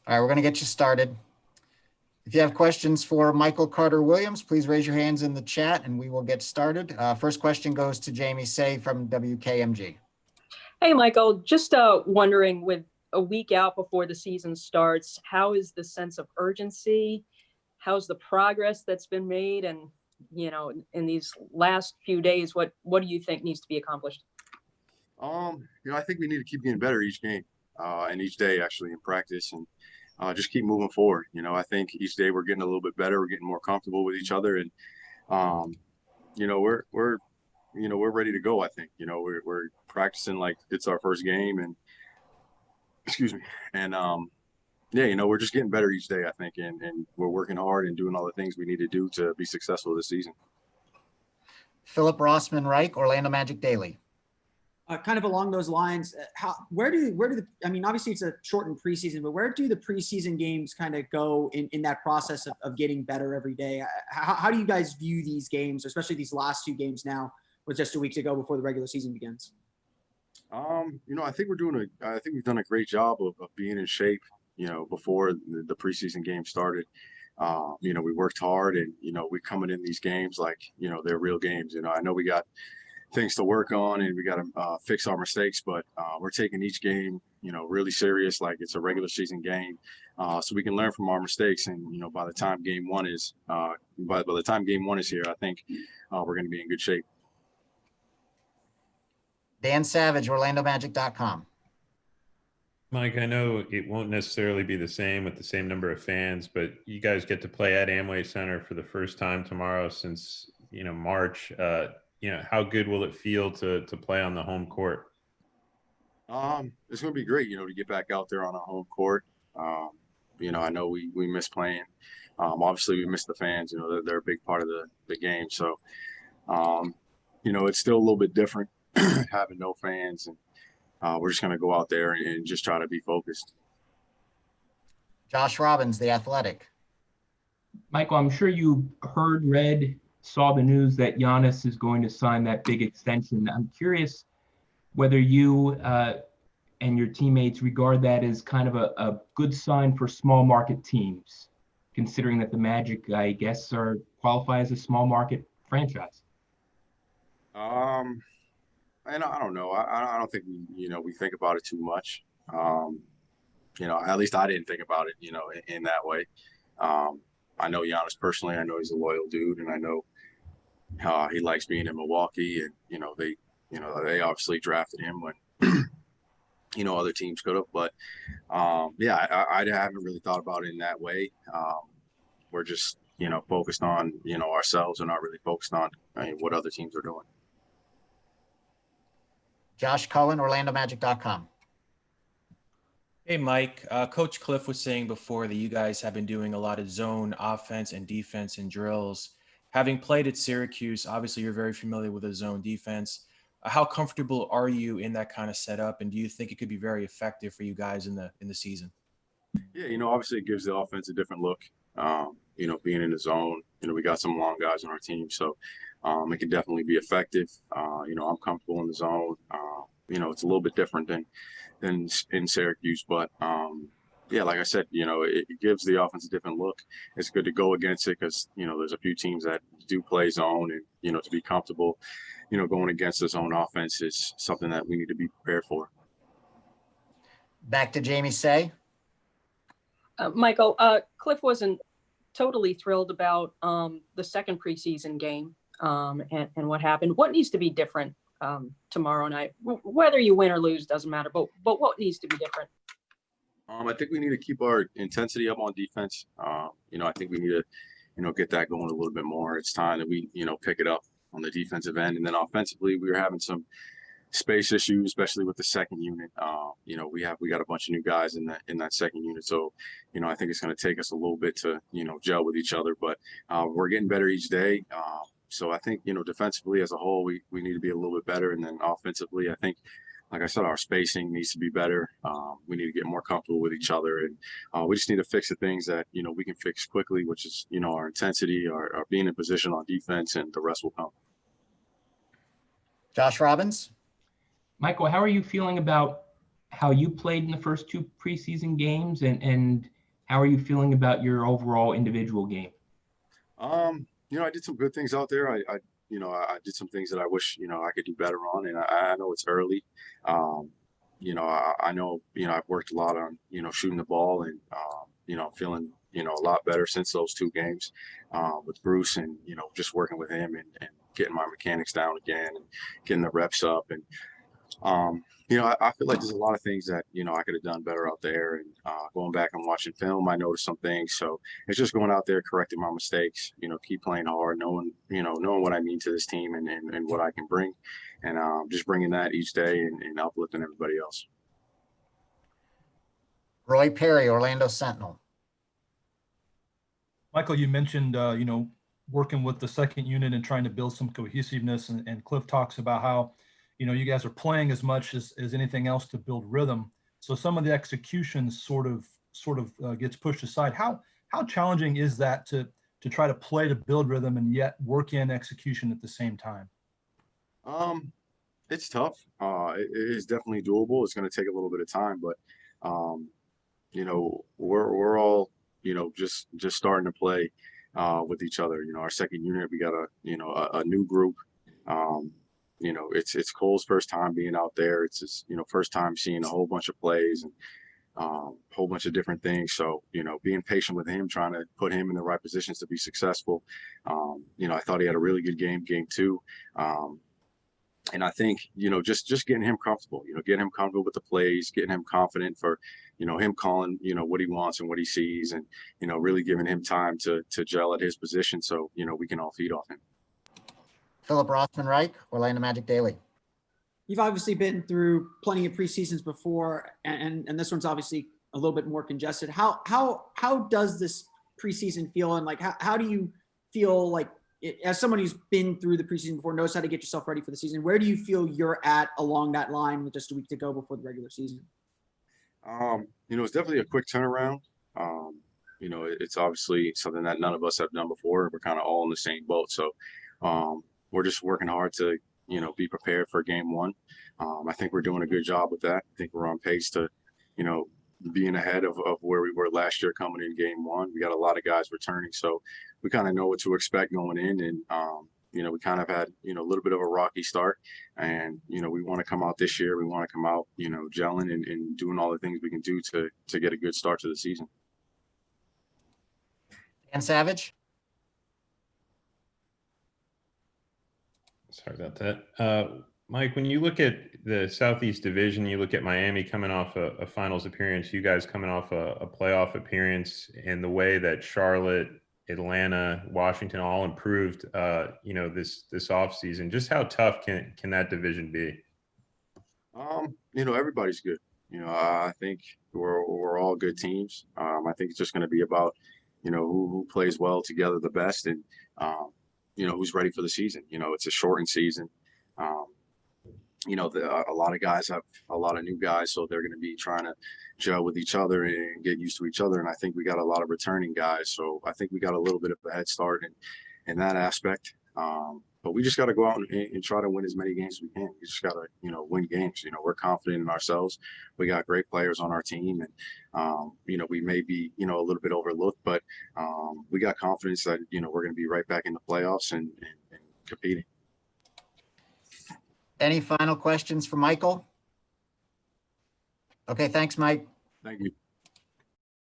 All right, we're going to get you started. If you have questions for Michael Carter-Williams, please raise your hands in the chat and we will get started. First question goes to Jamie Say from WKMG. Hey, Michael, just wondering, with a week out before the season starts, how is the sense of urgency? How's the progress that's been made? And, in these last few days, what do you think needs to be accomplished? I think we need to keep getting better each game and each day actually in practice and just keep moving forward. I think each day we're getting a little bit better. We're getting more comfortable with each other, and we're ready to go. I think we're practicing like it's our first game, and excuse me, and we're just getting better each day. I think, and we're working hard and doing all the things we need to do to be successful this season. Philip Rossman Reich, Orlando Magic Daily. Kind of along those lines, obviously it's a shortened preseason, but where do the preseason games kind of go in that process of getting better every day? How do you guys view these games, especially these last two games now, with just a week to go before the regular season begins? I think we've done a great job of being in shape, before the preseason game started. We worked hard, and, we're coming in these games like, they're real games. I know we got things to work on and we got to fix our mistakes, but we're taking each game, really serious, like it's a regular season game, so we can learn from our mistakes. And by the time game one is here, I think we're going to be in good shape. Dan Savage, OrlandoMagic.com. Mike, I know it won't necessarily be the same with the same number of fans, but you guys get to play at Amway Center for the first time tomorrow since March. How good will it feel to play on the home court? It's going to be great, to get back out there on our home court. I know we miss playing. Obviously, we miss the fans. They're a big part of the game. So, it's still a little bit different having no fans, and we're just going to go out there and just try to be focused. Josh Robbins, The Athletic. Michael, I'm sure you saw the news that Giannis is going to sign that big extension. I'm curious whether you and your teammates regard that as kind of a good sign for small market teams, considering that the Magic, I guess, qualify as a small market franchise. And I don't know. I don't think we think about it too much. At least I didn't think about it, in that way. I know Giannis personally. I know he's a loyal dude, and I know he likes being in Milwaukee. And they obviously drafted him when other teams could have. But I haven't really thought about it in that way. We're just focused on ourselves and not really focused on what other teams are doing. Josh Cullen, OrlandoMagic.com. Hey, Mike. Coach Cliff was saying before that you guys have been doing a lot of zone offense and defense and drills. Having played at Syracuse, obviously you're very familiar with the zone defense. How comfortable are you in that kind of setup, and do you think it could be very effective for you guys in the season? Yeah, obviously it gives the offense a different look. Being in the zone, we got some long guys on our team, so it can definitely be effective. I'm comfortable in the zone. It's a little bit different than in Syracuse, but like I said, it gives the offense a different look. It's good to go against it because there's a few teams that do play zone, and to be comfortable, going against the zone offense is something that we need to be prepared for. Back to Jamie Say. Michael, Cliff wasn't totally thrilled about the second preseason game and what happened. What needs to be different tomorrow night? Whether you win or lose doesn't matter, but what needs to be different? I think we need to keep our intensity up on defense. I think we need to, get that going a little bit more. It's time that we, pick it up on the defensive end. And then offensively, we were having some space issues, especially with the second unit. We got a bunch of new guys in that second unit. So, I think it's going to take us a little bit to, gel with each other, but we're getting better each day. So I think, defensively as a whole, we need to be a little bit better. And then offensively, I think, like I said, our spacing needs to be better. We need to get more comfortable with each other. And we just need to fix the things that, we can fix quickly, which is, our intensity, our being in position on defense, and the rest will come. Josh Robbins. Michael, how are you feeling about how you played in the first two preseason games, and how are you feeling about your overall individual game? I did some good things out there. I did some things that I wish, I could do better on, and I know it's early. I know, I've worked a lot on, shooting the ball, and, I'm feeling, a lot better since those two games, with Bruce, and, just working with him, and getting my mechanics down again, and getting the reps up. And, I feel like there's a lot of things that, I could have done better out there, and going back and watching film, I noticed some things. So it's just going out there, correcting my mistakes, keep playing hard, knowing what I mean to this team, and what I can bring, and just bringing that each day, and uplifting everybody else. Roy Perry, Orlando Sentinel. Michael, you mentioned, working with the second unit and trying to build some cohesiveness, and Cliff talks about how, you guys are playing as much as anything else to build rhythm. So some of the execution sort of gets pushed aside. How challenging is that to try to play to build rhythm and yet work in execution at the same time? It's tough. It is definitely doable. It's going to take a little bit of time, but we're all, just starting to play with each other. Our second unit, we got a new group. It's Cole's first time being out there. It's his, first time seeing a whole bunch of plays, and whole bunch of different things. So, being patient with him, trying to put him in the right positions to be successful. I thought he had a really good game two. And I think, just getting him comfortable, getting him comfortable with the plays, getting him confident for, him calling, what he wants and what he sees, and, really giving him time to gel at his position. So, we can all feed off him. Philip Rossman-Reich, Orlando Magic Daily. You've obviously been through plenty of preseasons before, and this one's obviously a little bit more congested. How does this preseason feel, and how do you feel like, as someone who's been through the preseason before, knows how to get yourself ready for the season, where do you feel you're at along that line with just a week to go before the regular season? It's definitely a quick turnaround. It's obviously something that none of us have done before. We're kind of all in the same boat. So we're just working hard to, be prepared for game one. I think we're doing a good job with that. I think we're on pace to, being ahead of where we were last year coming in game one. We got a lot of guys returning, so we kind of know what to expect going in. And, we kind of had, a little bit of a rocky start, and, we want to come out this year. We want to come out, gelling and doing all the things we can do to get a good start to the season. Dan Savage. Sorry about that. Mike, when you look at the Southeast Division, you look at Miami coming off a finals appearance, you guys coming off a playoff appearance, and the way that Charlotte, Atlanta, Washington all improved, this offseason. Just how tough can that division be? Everybody's good. I think we're all good teams. I think it's just going to be about, who plays well together the best, and who's ready for the season. It's a shortened season. A lot of guys have a lot of new guys, so they're going to be trying to gel with each other and get used to each other. And I think we got a lot of returning guys, so I think we got a little bit of a head start in that aspect. But we just got to go out and try to win as many games as we can. We just got to, win games. We're confident in ourselves. We got great players on our team, and we may be, a little bit overlooked, but we got confidence that, we're going to be right back in the playoffs and competing. Any final questions for Michael? Okay, thanks, Mike. Thank you.